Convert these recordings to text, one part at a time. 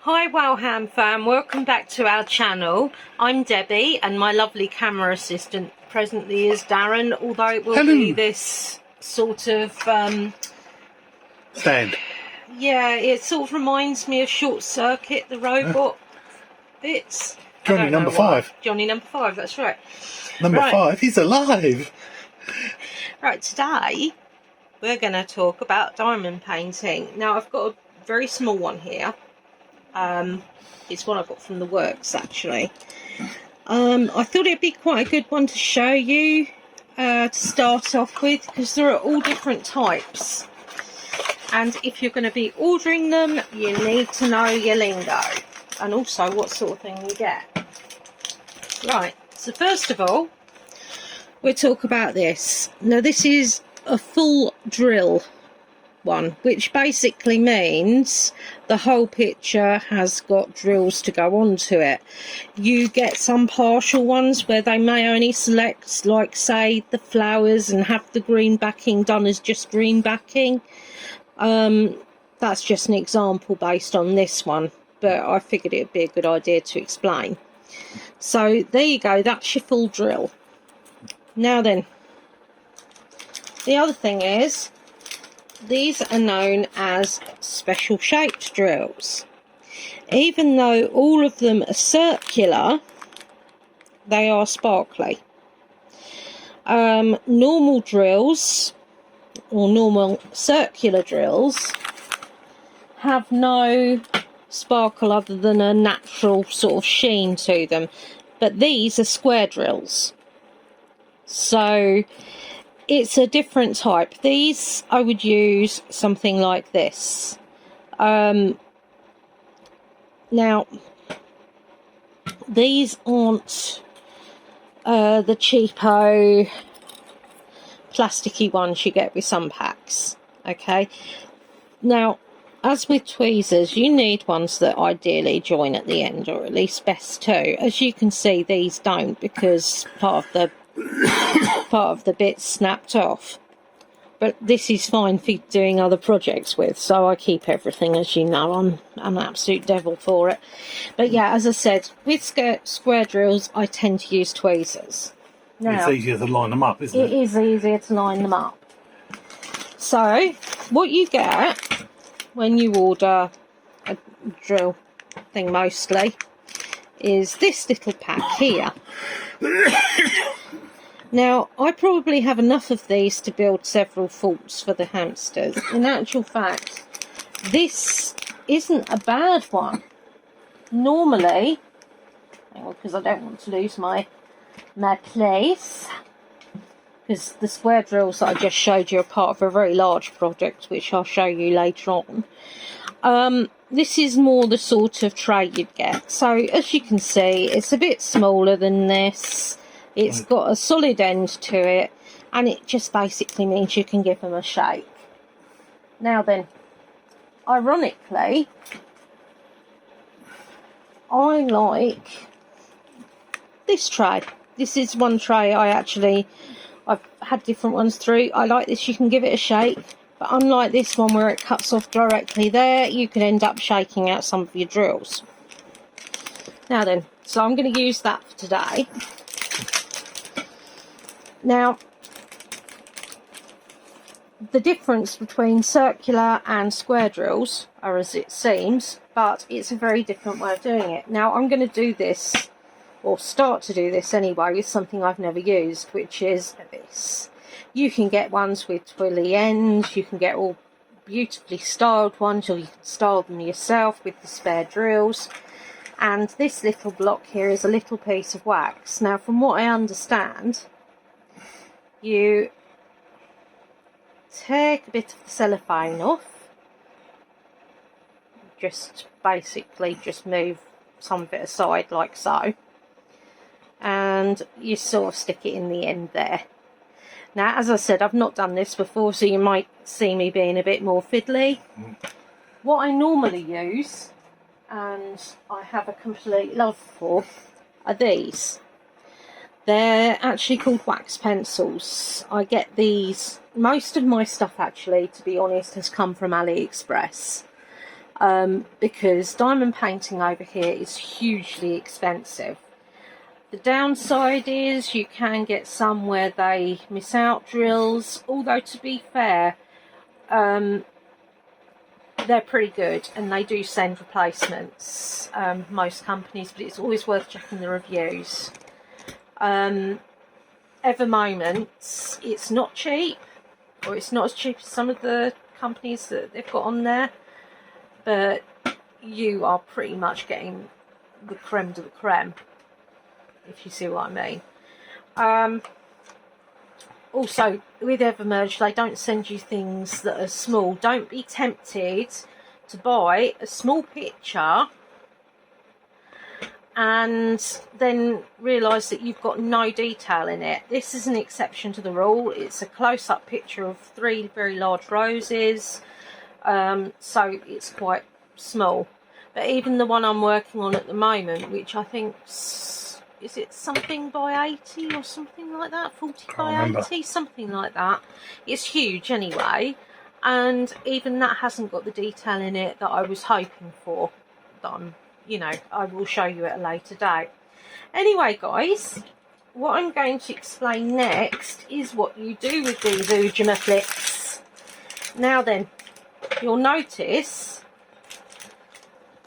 Hi Wowham fam, welcome back to our channel. I'm Debbie and my lovely camera assistant presently is Darren, although it will be this sort of stand. Yeah, it sort of reminds me of Short Circuit, the robot bits. Johnny number 5. Johnny number 5, that's right. Number 5, he's alive. Right, today we're going to talk about diamond painting. Now I've got a very small one here. It's one I got from the works actually. I thought it'd be quite a good one to show you to start off with, because there are all different types, and if you're going to be ordering them you need to know your lingo and also what sort of thing you get. Right, so first of all we'll talk about this. Now this is a full drill one, which basically means the whole picture has got drills to go onto it. You get some partial ones where they may only select, like say, the flowers and have the green backing done as just green backing. That's just an example based on this one, but I figured it would be a good idea to explain. So there you go, that's your full drill. Now then, the other thing is, these are known as special shaped drills. Even though all of them are circular, they are sparkly. Normal drills, or normal circular drills, have no sparkle other than a natural sort of sheen to them. But these are square drills. So it's a different type. These I would use something like this. Now these aren't the cheapo plasticky ones you get with some packs. Okay, now as with tweezers you need ones that ideally join at the end, or at least best two. As you can see, these don't, because part of the bit snapped off, but this is fine for doing other projects with, so I keep everything. As you know, I'm an absolute devil for it. But yeah, as I said, with square drills I tend to use tweezers. Now, it's easier to line them up, isn't it? It is easier to line them up. So what you get when you order a drill thing mostly is this little pack here. Now, I probably have enough of these to build several forts for the hamsters. In actual fact, this isn't a bad one. Normally, because I don't want to lose my place, because the square drills that I just showed you are part of a very large project, which I'll show you later on. This is more the sort of tray you'd get. So, as you can see, it's a bit smaller than this. It's got a solid end to it, and it just basically means you can give them a shake. Now then, ironically, I like this tray. This is one tray I've had different ones through. I like this, you can give it a shake, but unlike this one where it cuts off directly there, you could end up shaking out some of your drills. Now then, so I'm going to use that for today. Now, the difference between circular and square drills are as it seems, but it's a very different way of doing it. Now, I'm going to do this, or start to do this anyway, with something I've never used, which is this. You can get ones with twirly ends, you can get all beautifully styled ones, or you can style them yourself with the spare drills. And this little block here is a little piece of wax. Now, from what I understand, you take a bit of the cellophane off, just basically just move some of it aside like so, and you sort of stick it in the end there. Now, as I said, I've not done this before, so you might see me being a bit more fiddly. What I normally use, and I have a complete love for, are these. They're actually called wax pencils. I get these, most of my stuff actually, to be honest, has come from AliExpress. because diamond painting over here is hugely expensive. The downside is you can get some where they miss out drills, although to be fair, they're pretty good and they do send replacements, most companies, but it's always worth checking the reviews. Ever Moments, it's not cheap, or it's not as cheap as some of the companies that they've got on there, but you are pretty much getting the creme de la creme, if you see what I mean. Also, with Evermerge, they don't send you things that are small. Don't be tempted to buy a small picture and then realise that you've got no detail in it. This is an exception to the rule. It's a close-up picture of 3 very large roses, so it's quite small. But even the one I'm working on at the moment, which I think is it something by 80 or something like that, 40 by 80, something like that, it's huge anyway, and even that hasn't got the detail in it that I was hoping for. That I will show you at a later date. Anyway guys, what I'm going to explain next is what you do with these Ujima flicks. Now then, you'll notice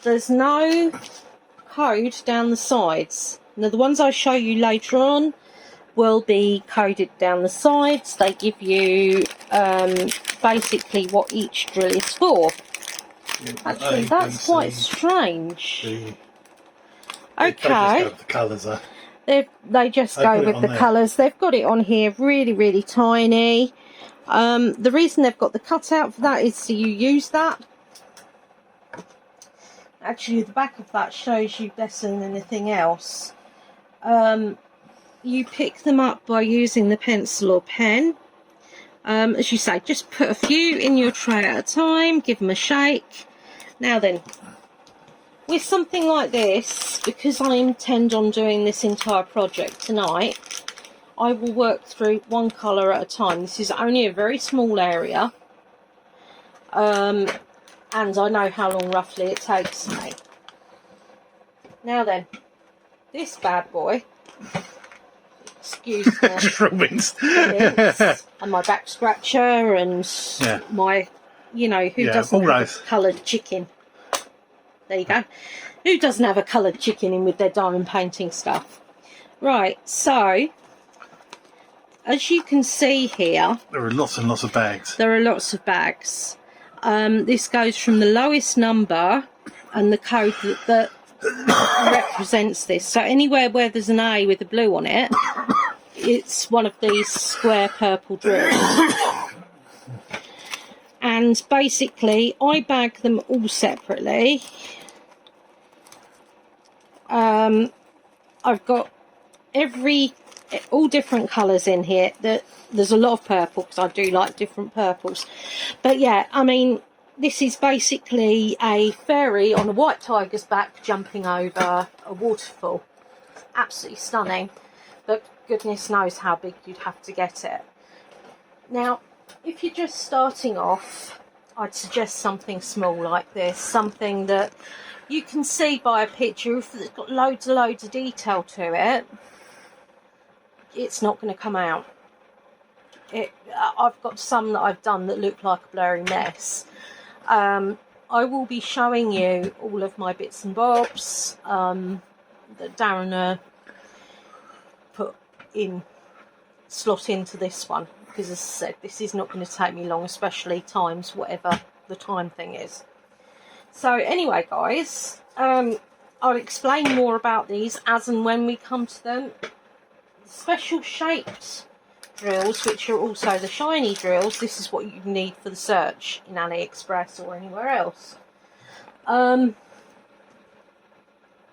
there's no code down the sides. Now the ones I show you later on will be coded down the sides. They give you basically what each drill is for. Actually, that's quite strange. Okay. The colours are. They just go with the colours. They've got it on here really, really tiny. The reason they've got the cutout for that is so you use that. Actually, the back of that shows you less than anything else. You pick them up by using the pencil or pen. As you say, just put a few in your tray at a time, give them a shake. Now then, with something like this, because I intend on doing this entire project tonight, I will work through one colour at a time. This is only a very small area, and I know how long roughly it takes me. Now then, this bad boy, excuse me, and my back scratcher and my, who doesn't have a coloured chicken? There you go. Who doesn't have a coloured chicken in with their diamond painting stuff? Right, so as you can see here, there are lots and lots of bags. There are lots of bags. This goes from the lowest number and the code that represents this. So anywhere where there's an A with a blue on it, it's one of these square purple drills. And basically, I bag them all separately. I've got all different colours in here. There's a lot of purple because I do like different purples. But yeah, I mean, this is basically a fairy on a white tiger's back jumping over a waterfall. It's absolutely stunning, but goodness knows how big you'd have to get it. Now, if you're just starting off, I'd suggest something small like this, something that you can see by a picture. If it's got loads and loads of detail to it, it's not going to come out. I've got some that I've done that look like a blurry mess. I will be showing you all of my bits and bobs that Darren slot into this one, because as I said, this is not going to take me long, especially times whatever the time thing is. So anyway guys, I'll explain more about these as and when we come to them. Special shaped drills, which are also the shiny drills, this is what you need for the search in AliExpress or anywhere else.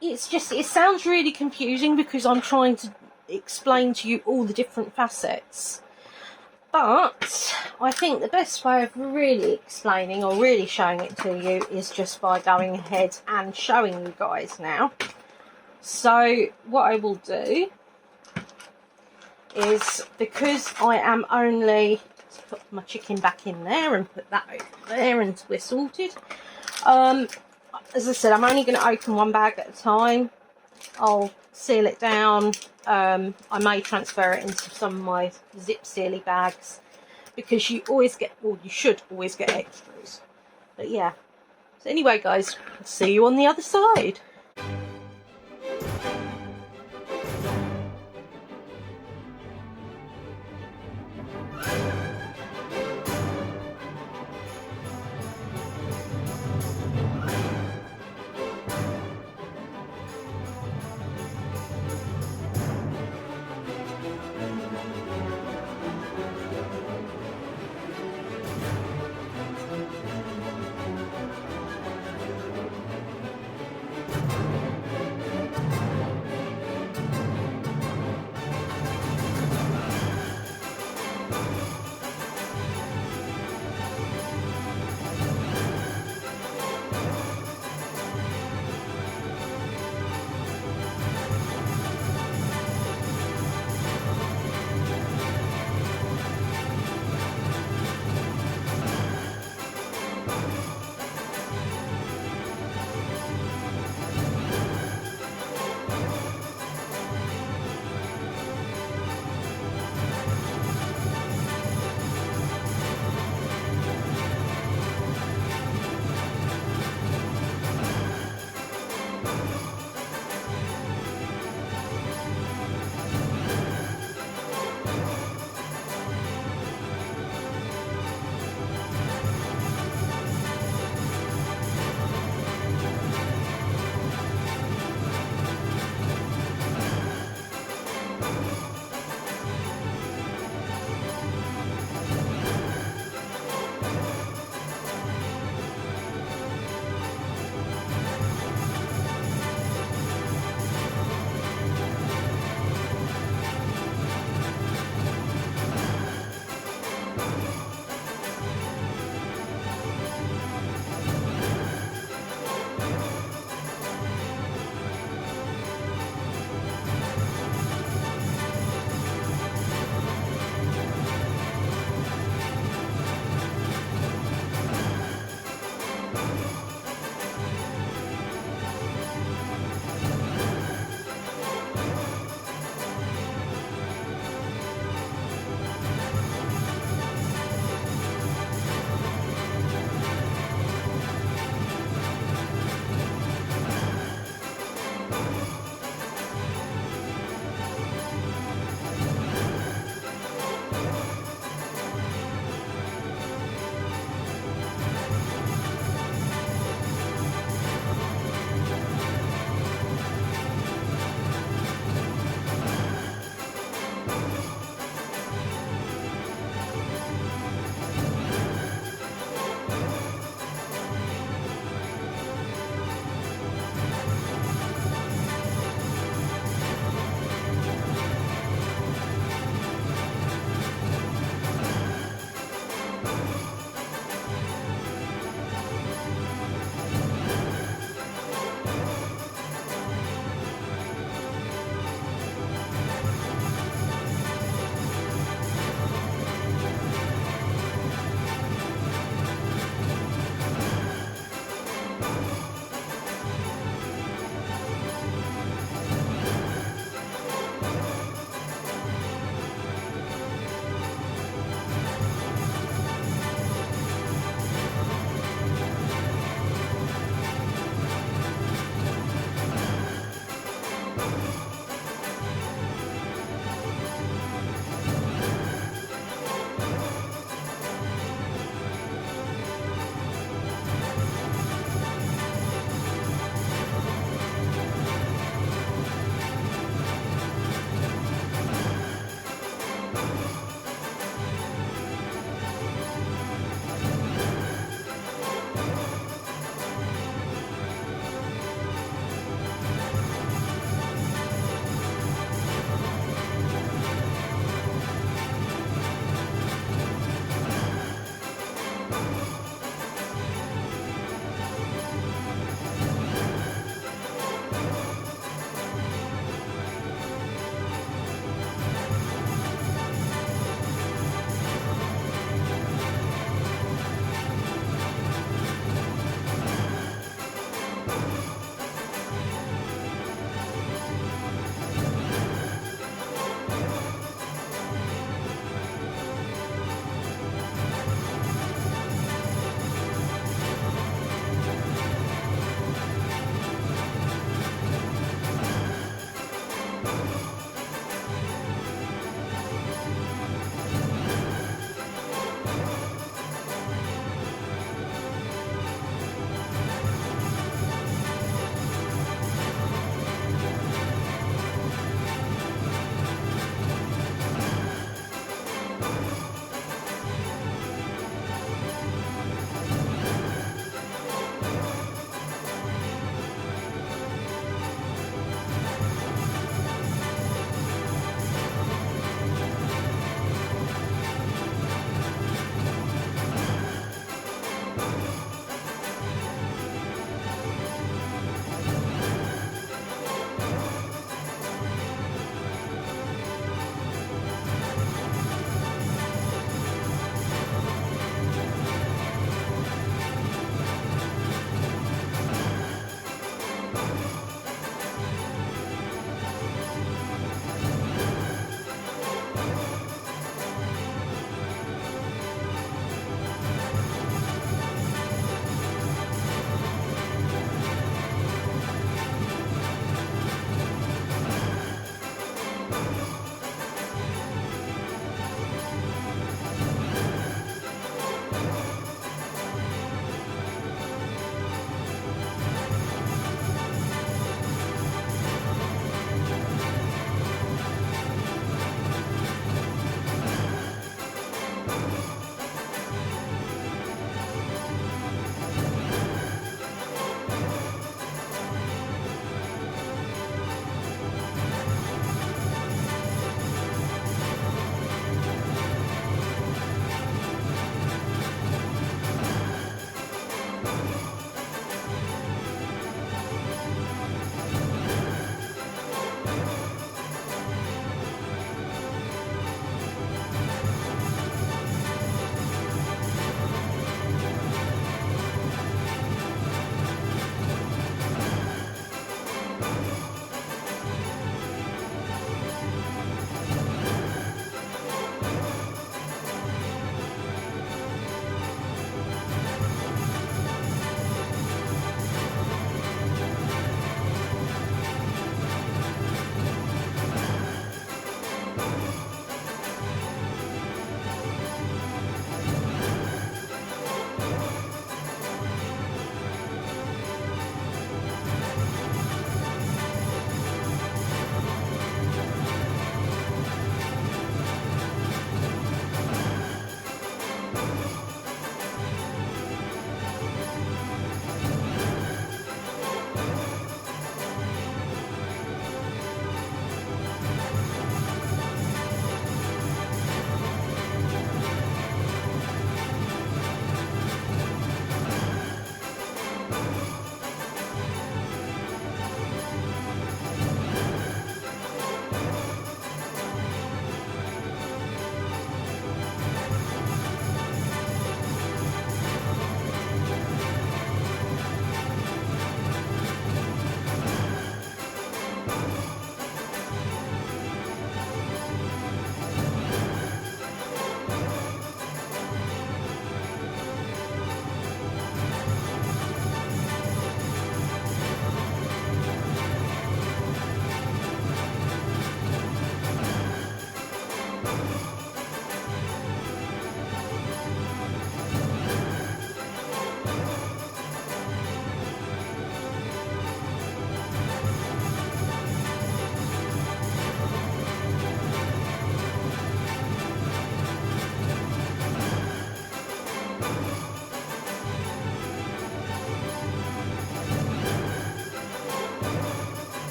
It sounds really confusing because I'm trying to explain to you all the different facets, but I think the best way of really explaining or really showing it to you is just by going ahead and showing you guys now. So what I will do is, because I am only to put my chicken back in there and put that over there and we're sorted, As I said, I'm only going to open one bag at a time. I'll seal it down. I may transfer it into some of my zip sealy bags, because you always get, well, you should always get extras. But yeah. So anyway, guys, see you on the other side.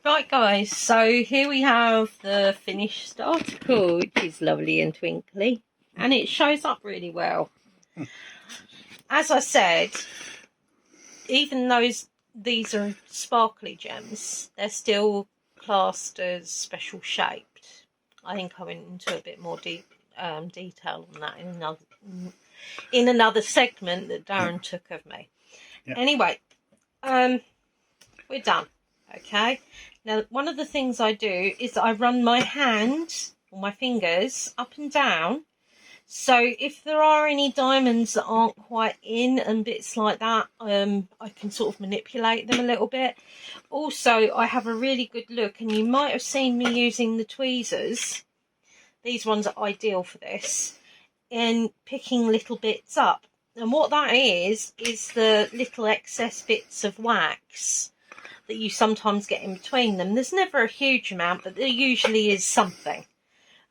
Right guys, so here we have the finished article, which is lovely and twinkly, and it shows up really well. As I said, even though these are sparkly gems, they're still classed as special shaped. I think I went into a bit more detail on that in another segment that Darren took of me. Yep. Anyway, we're done. Okay. Now, one of the things I do is I run my hand or my fingers up and down. So if there are any diamonds that aren't quite in and bits like that, I can sort of manipulate them a little bit. Also, I have a really good look, and you might have seen me using the tweezers. These ones are ideal for this, in picking little bits up. And what that is the little excess bits of wax that you sometimes get in between them. There's never a huge amount, but there usually is something.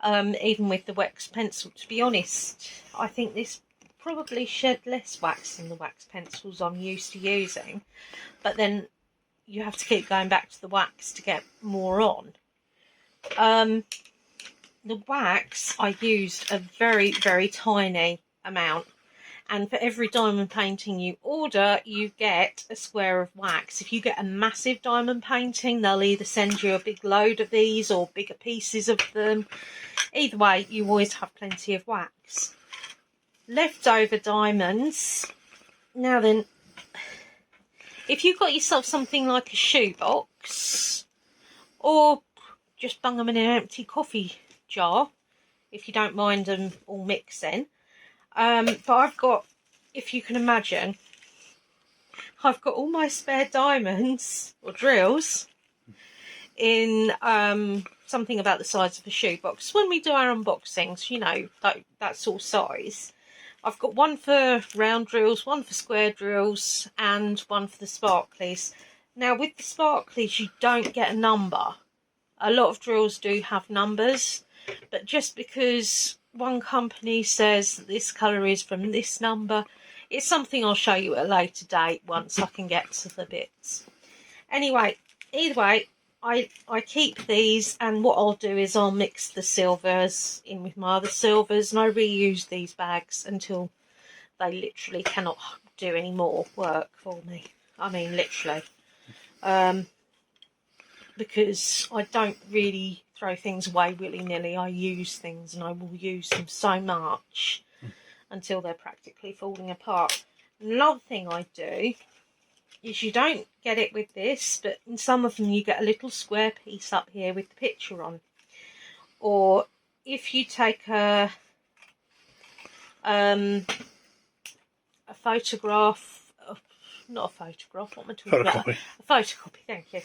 Even with the wax pencil, to be honest, I think this probably shed less wax than the wax pencils I'm used to using. But then you have to keep going back to the wax to get more on. The wax, I used a very, very tiny amount. And for every diamond painting you order, you get a square of wax. If you get a massive diamond painting, they'll either send you a big load of these or bigger pieces of them. Either way, you always have plenty of wax. Leftover diamonds. Now then, if you've got yourself something like a shoebox, or just bung them in an empty coffee jar, if you don't mind them all mixing. But I've got, if you can imagine, I've got all my spare diamonds or drills in something about the size of a shoebox. When we do our unboxings, you know, that sort of size. I've got one for round drills, one for square drills, and one for the sparklies. Now, with the sparklies, you don't get a number. A lot of drills do have numbers, but just because one company says that this colour is from this number, it's something I'll show you at a later date once I can get to the bits. Anyway, either way, I keep these, and what I'll do is I'll mix the silvers in with my other silvers, and I reuse these bags until they literally cannot do any more work for me. I mean, literally. Because I don't really throw things away willy-nilly. I use things, and I will use them so much until they're practically falling apart. Another thing I do is, you don't get it with this, but in some of them you get a little square piece up here with the picture on. Or if you take a photograph, not a photograph, what am I talking about? A photocopy, thank you.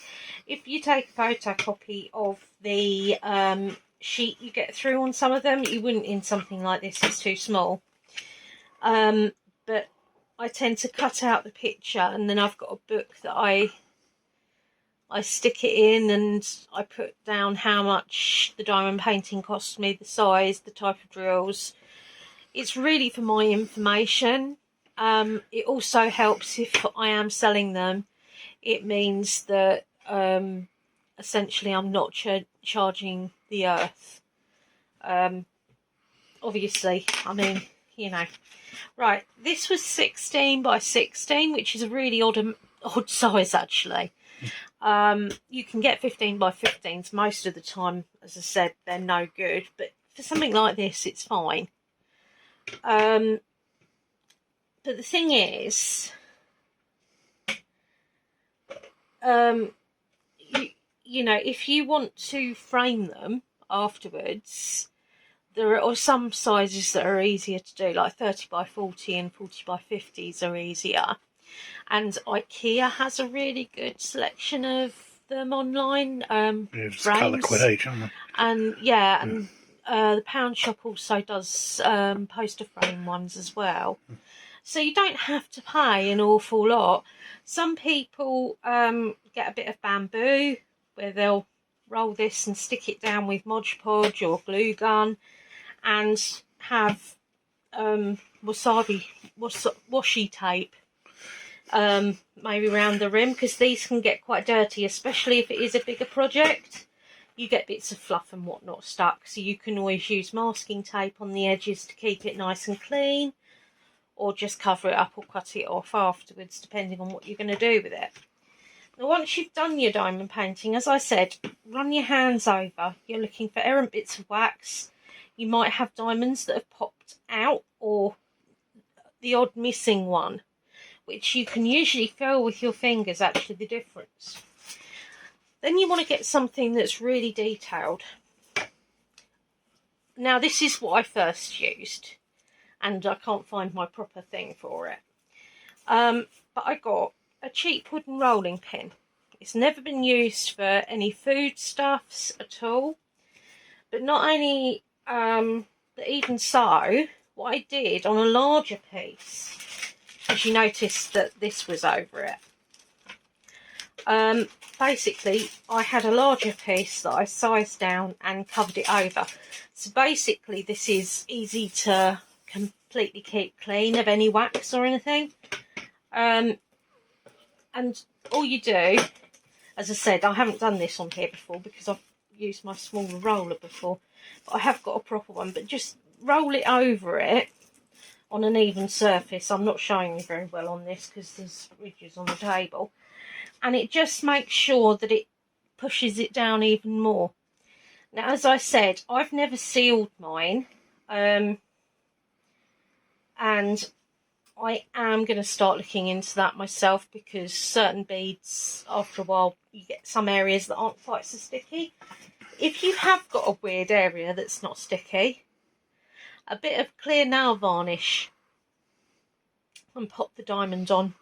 If you take a photocopy of the sheet you get through on some of them, you wouldn't in something like this, it's too small. But I tend to cut out the picture, and then I've got a book that I stick it in, and I put down how much the diamond painting cost me, the size, the type of drills. It's really for my information. It also helps if I am selling them. It means that essentially I'm not charging the earth. Obviously, I mean, you know. Right, this was 16 by 16, which is a really odd size actually. You can get 15 by 15s most of the time. As I said, they're no good, but for something like this, it's fine. But the thing is, you know, if you want to frame them afterwards, there are some sizes that are easier to do, like 30 by 40 and 40 by 50s are easier. And IKEA has a really good selection of them online. It's colour quid, aren't they? And yeah, and the Pound Shop also does poster frame ones as well. So you don't have to pay an awful lot. Some people get a bit of bamboo, where they'll roll this and stick it down with Mod Podge or glue gun, and have washi tape maybe around the rim, because these can get quite dirty, especially if it is a bigger project. You get bits of fluff and whatnot stuck, so you can always use masking tape on the edges to keep it nice and clean, or just cover it up or cut it off afterwards, depending on what you're going to do with it. Now, once you've done your diamond painting, as I said, run your hands over. You're looking for errant bits of wax. You might have diamonds that have popped out, or the odd missing one, which you can usually feel with your fingers actually the difference. Then you want to get something that's really detailed. Now, this is what I first used, and I can't find my proper thing for it. But I got a cheap wooden rolling pin. It's never been used for any foodstuffs at all. But not only, but even so, what I did on a larger piece, as you noticed that this was over it. Basically, I had a larger piece that I sized down and covered it over. So basically, this is easy to completely keep clean of any wax or anything. And all you do, as I said, I haven't done this on here before because I've used my smaller roller before, but I have got a proper one. But just roll it over it on an even surface. I'm not showing you very well on this because there's ridges on the table. And it just makes sure that it pushes it down even more. Now, as I said, I've never sealed mine. And I am going to start looking into that myself, because certain beads, after a while, you get some areas that aren't quite so sticky. If you have got a weird area that's not sticky, a bit of clear nail varnish and pop the diamond on.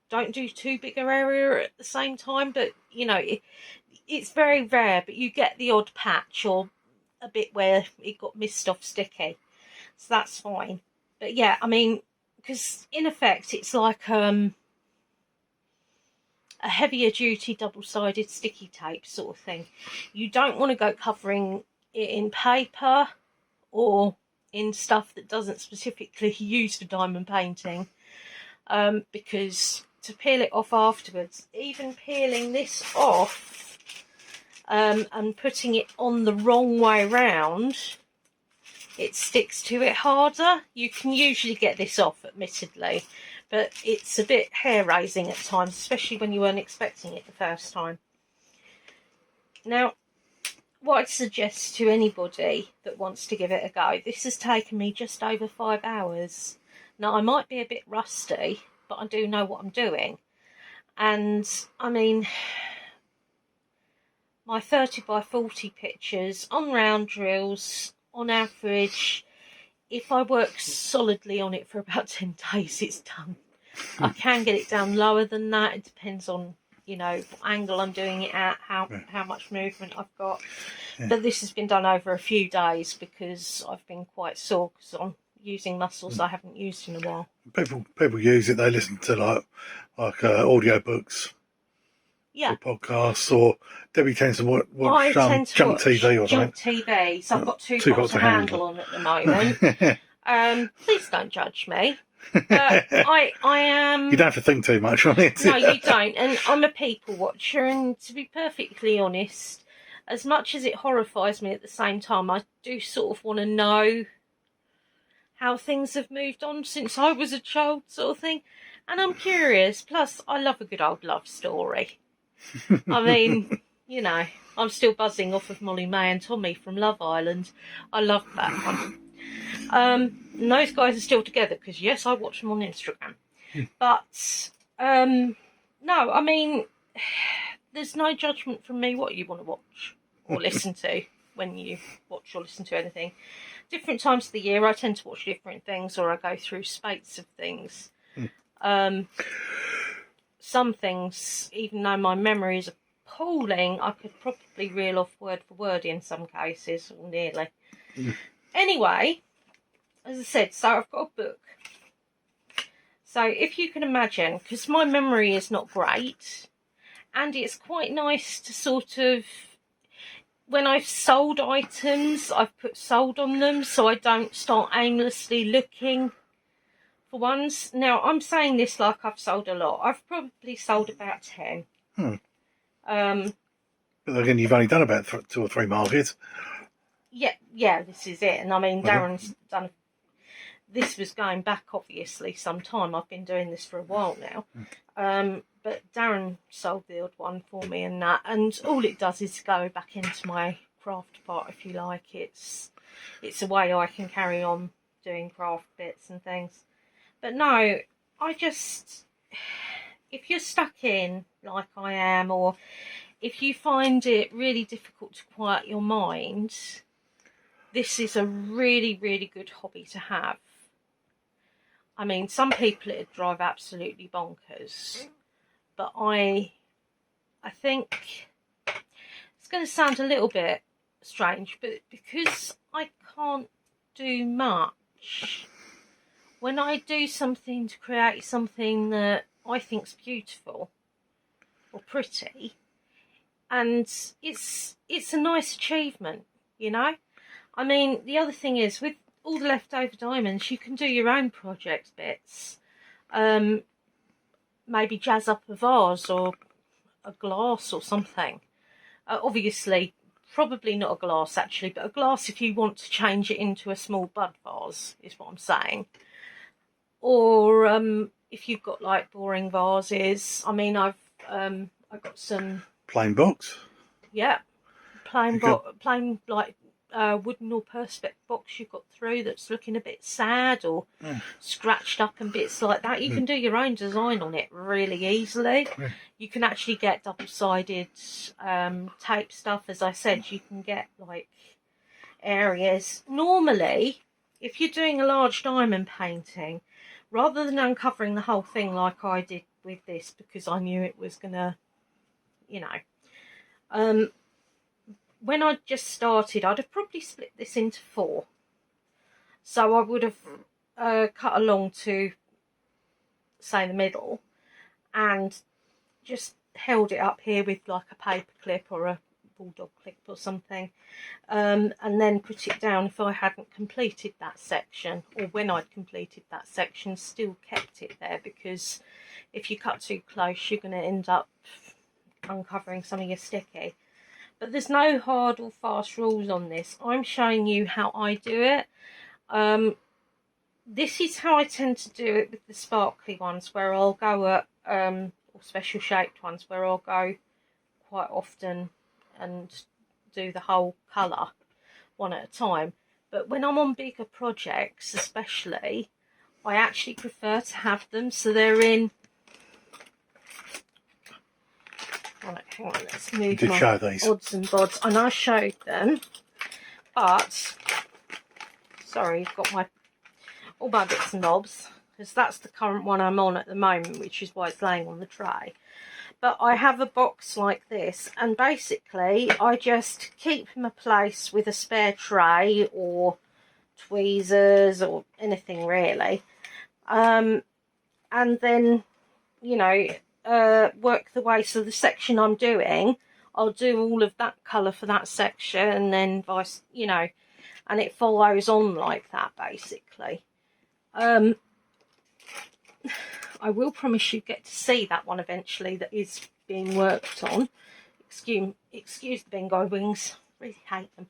Don't do too big an area at the same time, but you know, it's very rare, but you get the odd patch or a bit where it got missed off sticky, so that's fine. But yeah, I mean, because in effect it's like a heavier duty double-sided sticky tape sort of thing. You don't want to go covering it in paper or in stuff that doesn't specifically use for diamond painting, because to peel it off afterwards, even peeling this off and putting it on the wrong way round, it sticks to it harder. You can usually get this off, admittedly, but it's a bit hair-raising at times, especially when you weren't expecting it the first time. Now, what I'd suggest to anybody that wants to give it a go, this has taken me just over 5 hours. Now, I might be a bit rusty, but I do know what I'm doing. And, I mean, my 30 by 40 pictures on round drills, on average, if I work solidly on it for about 10 days, it's done. I can get it down lower than that. It depends on, you know, what angle I'm doing it at, how much movement I've got. Yeah. But this has been done over a few days because I've been quite sore because I'm using muscles I haven't used in a while. People use it. They listen to like audio books, yeah, or podcasts, or Debbie tends to watch Junk TV or something. Junk TV. So I've got two pots to handle on at the moment. Please don't judge me. I am. You don't have to think too much on it. No, you don't. And I'm a people watcher, and to be perfectly honest, as much as it horrifies me at the same time, I do sort of want to know how things have moved on since I was a child, sort of thing. And I'm curious. Plus, I love a good old love story. I mean, you know, I'm still buzzing off of Molly May and Tommy from Love Island. I love that one. And those guys are still together because, yes, I watch them on Instagram. But, no, I mean, there's no judgment from me what you want to watch or listen to when you watch or listen to anything. Different times of the year, I tend to watch different things, or I go through spates of things. Some things, even though my memory is appalling, I could probably reel off word for word in some cases, or nearly. Anyway, as I said, so I've got a book. So if you can imagine, because my memory is not great, and it's quite nice to sort of, when I've sold items, I've put sold on them so I don't start aimlessly looking for ones. Now, I'm saying this like I've sold a lot. I've probably sold about 10. But again, you've only done about 2 or 3 markets. Yeah, this is it. And I mean, Darren's done. This was going back, obviously, some time. I've been doing this for a while now. But Darren sold the odd one for me and that. And all it does is go back into my craft part, if you like. It's a way I can carry on doing craft bits and things. But no, if you're stuck in, like I am, or if you find it really difficult to quiet your mind, this is a really, really good hobby to have. I mean, some people it'd drive absolutely bonkers, but I think it's going to sound a little bit strange, but because I can't do much, when I do something to create something that I think's beautiful or pretty, and it's a nice achievement, you know. I mean, the other thing is, with all the leftover diamonds, you can do your own project bits. Maybe jazz up a vase or a glass or something. Obviously, probably not a glass actually, but a glass if you want to change it into a small bud vase, is what I'm saying. Or if you've got like boring vases. I mean, I've got some plain box. Yeah, plain like wooden or perspex box you've got through that's looking a bit sad or scratched up and bits like that. You can do your own design on it really easily. You can actually get double-sided tape stuff. As I said, you can get like areas. Normally, if you're doing a large diamond painting, rather than uncovering the whole thing like I did with this, because I knew it was gonna, you know, when I just started, I'd have probably split this into 4. So I would have cut along to, say, the middle, and just held it up here with like a paper clip or a bulldog clip or something, and then put it down if I hadn't completed that section, or when I'd completed that section, still kept it there, because if you cut too close, you're going to end up uncovering some of your sticky. But there's no hard or fast rules on this. I'm showing you how I do it. This is how I tend to do it with the sparkly ones, where I'll go at, or special shaped ones, where I'll go quite often and do the whole colour one at a time. But when I'm on bigger projects especially, I actually prefer to have them so they're in... Right, hang on, let's move my odds and bods. And I showed them, but sorry, I've got all my bits and bobs, because that's the current one I'm on at the moment, which is why it's laying on the tray. But I have a box like this, and basically I just keep them in place with a spare tray or tweezers or anything really, and then, you know, work the way. So the section I'm doing, I'll do all of that colour for that section, and then vice, you know, and it follows on like that basically. I will promise you get to see that one eventually that is being worked on. Excuse the bingo wings, really hate them.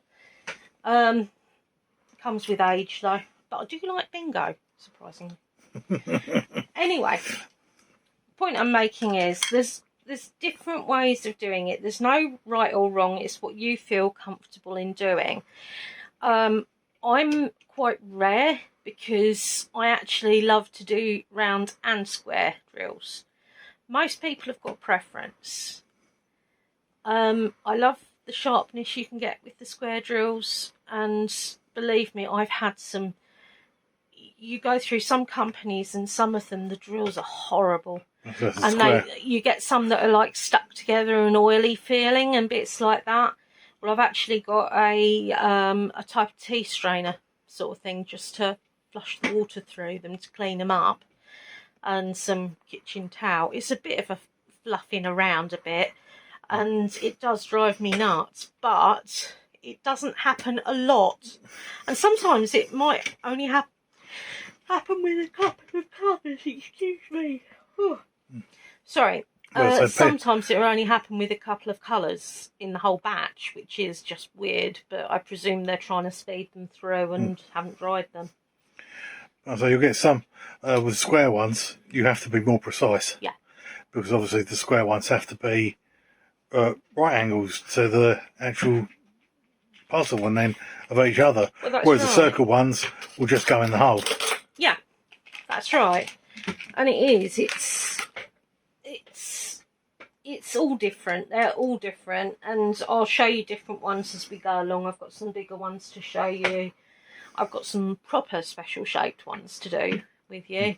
Comes with age though, but I do like bingo, surprisingly. Anyway, the point I'm making is there's different ways of doing it. There's no right or wrong. It's what you feel comfortable in doing. I'm quite rare because I actually love to do round and square drills. Most people have got a preference. I love the sharpness you can get with the square drills, and believe me, I've had some... You go through some companies and some of them, the drills are horrible. And you get some that are like stuck together and oily feeling and bits like that. Well, I've actually got a type of tea strainer sort of thing just to flush the water through them to clean them up, and some kitchen towel. It's a bit of a fluffing around a bit, and it does drive me nuts, but it doesn't happen a lot. And sometimes it might only happen... happen with a couple of colours, excuse me. Oh. Sorry. Well, so Sometimes it'll only happen with a couple of colours in the whole batch, which is just weird, but I presume they're trying to speed them through and haven't dried them. So you'll get some with square ones. You have to be more precise. Yeah. Because obviously the square ones have to be right angles to the actual puzzle and then of each other. Well, Whereas the right. circle ones will just go in the hole. Yeah, that's right. And it is. It's all different. They're all different, and I'll show you different ones as we go along. I've got some bigger ones to show you. I've got some proper special shaped ones to do with you.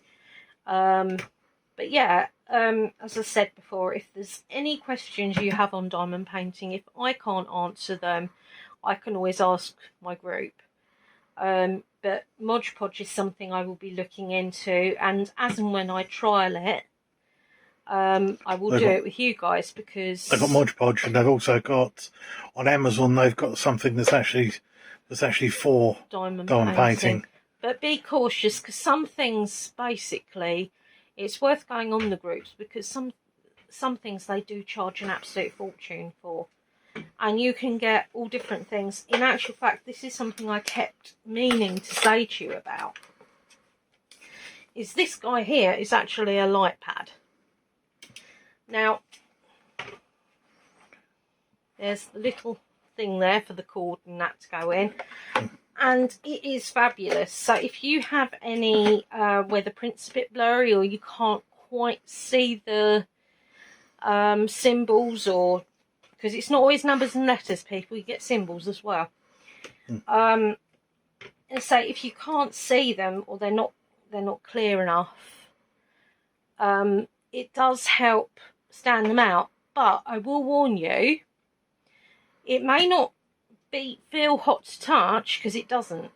But yeah, as I said before, if there's any questions you have on diamond painting, if I can't answer them, I can always ask my group. But Mod Podge is something I will be looking into, and as and when I trial it, I will do it with you guys, because they've got Mod Podge, and they've also got on Amazon. They've got something that's actually for diamond painting. But be cautious, because some things basically it's worth going on the groups, because some things they do charge an absolute fortune for, and you can get all different things. In actual fact, this is something I kept meaning to say to you about. Is this guy here is actually a light pad. Now, there's the little thing there for the cord and that to go in, and it is fabulous. So if you have any where the print's a bit blurry, or you can't quite see the symbols, or because it's not always numbers and letters, people, you get symbols as well. And so if you can't see them, or they're not clear enough, it does help stand them out. But I will warn you, it may not feel hot to touch, because it doesn't.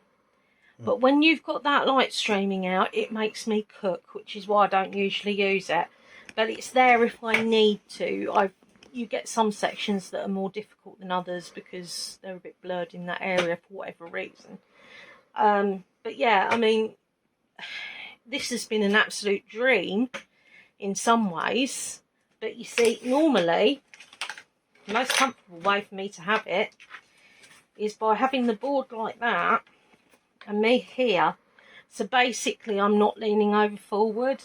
But when you've got that light streaming out, it makes me cook, which is why I don't usually use it. But it's there if I need to. You get some sections that are more difficult than others because they're a bit blurred in that area for whatever reason. But yeah, I mean, this has been an absolute dream in some ways. But you see, normally, the most comfortable way for me to have it is by having the board like that and me here. So basically, I'm not leaning over forward.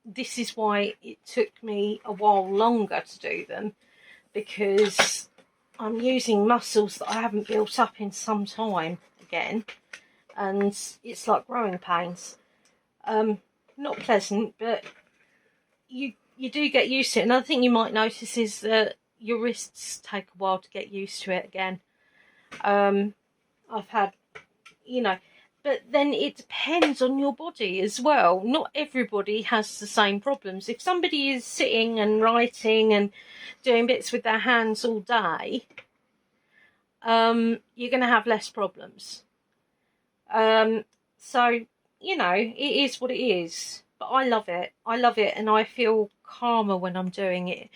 This is why it took me a while longer to do them, because I'm using muscles that I haven't built up in some time again, and it's like growing pains. Not pleasant, but you do get used to it. Another thing you might notice is that your wrists take a while to get used to it again. I've had, but then it depends on your body as well. Not everybody has the same problems. If somebody is sitting and writing and doing bits with their hands all day, you're going to have less problems. So, it is what it is. But I love it. I love it, and I feel calmer when I'm doing it.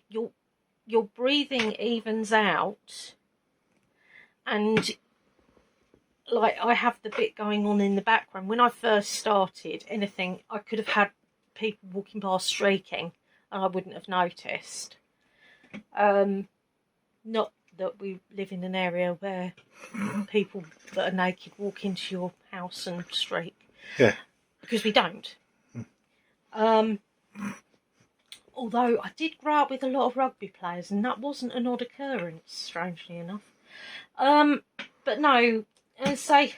Your breathing evens out, and like I have the bit going on in the background. When I first started anything, I could have had people walking past shrieking and I wouldn't have noticed. Not that we live in an area where people that are naked walk into your house and shriek. Yeah. Because we don't. Although I did grow up with a lot of rugby players, and that wasn't an odd occurrence, strangely enough. But no, and say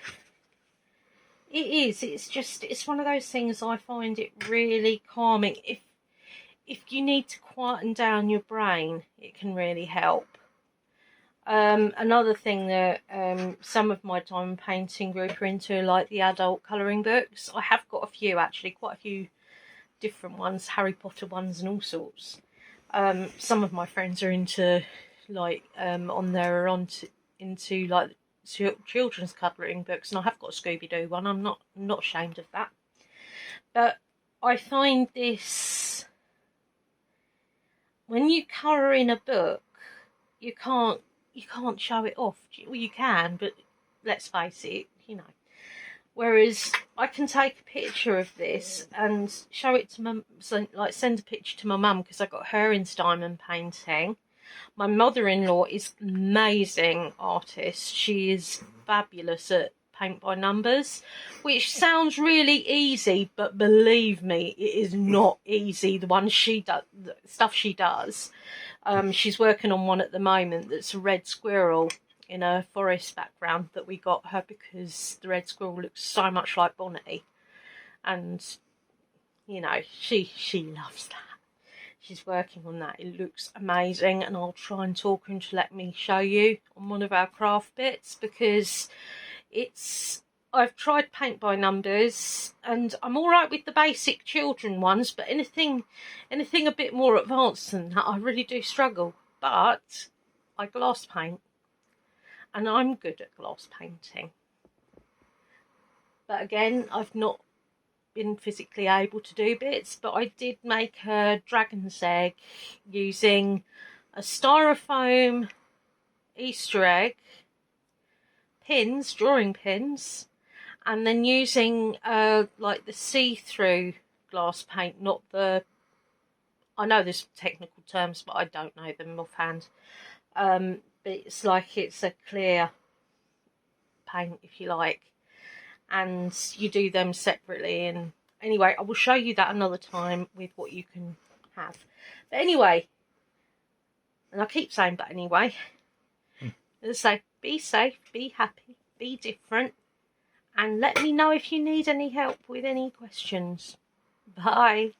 it is. It's one of those things. I find it really calming. If you need to quieten down your brain, it can really help. Another thing that some of my diamond painting group are into, like the adult colouring books. I have got a few, actually, quite a few different ones, Harry Potter ones and all sorts. Some of my friends are into into like children's colouring books, and I have got a Scooby-Doo one. I'm not ashamed of that. But I find this, when you colour in a book, you can't show it off. Well, you can, but let's face it, Whereas I can take a picture of this and show it to my, like send a picture to my mum because I got her into diamond painting. My mother-in-law is an amazing artist. She is fabulous at paint by numbers, which sounds really easy, but believe me, it is not easy. The one she does, the stuff she does. She's working on one at the moment that's a red squirrel in a forest background that we got her because the red squirrel looks so much like Bonnie, and you know she loves that. She's working on that. It looks amazing, and I'll try and talk her into let me show you on one of our craft bits because I've tried paint by numbers and I'm alright with the basic children ones, but anything a bit more advanced than that I really do struggle. But I glass paint and I'm good at glass painting. But again, I've not been physically able to do bits, but I did make a dragon's egg using a styrofoam Easter egg, pins, drawing pins, and then using like the see-through glass paint, not the, I know there's technical terms but I don't know them offhand, but it's like it's a clear paint if you like, and you do them separately. And anyway, I will show you that another time with what you can have. But anyway, and I keep saying but anyway, as I say, be safe, be happy, be different, and let me know if you need any help with any questions. Bye.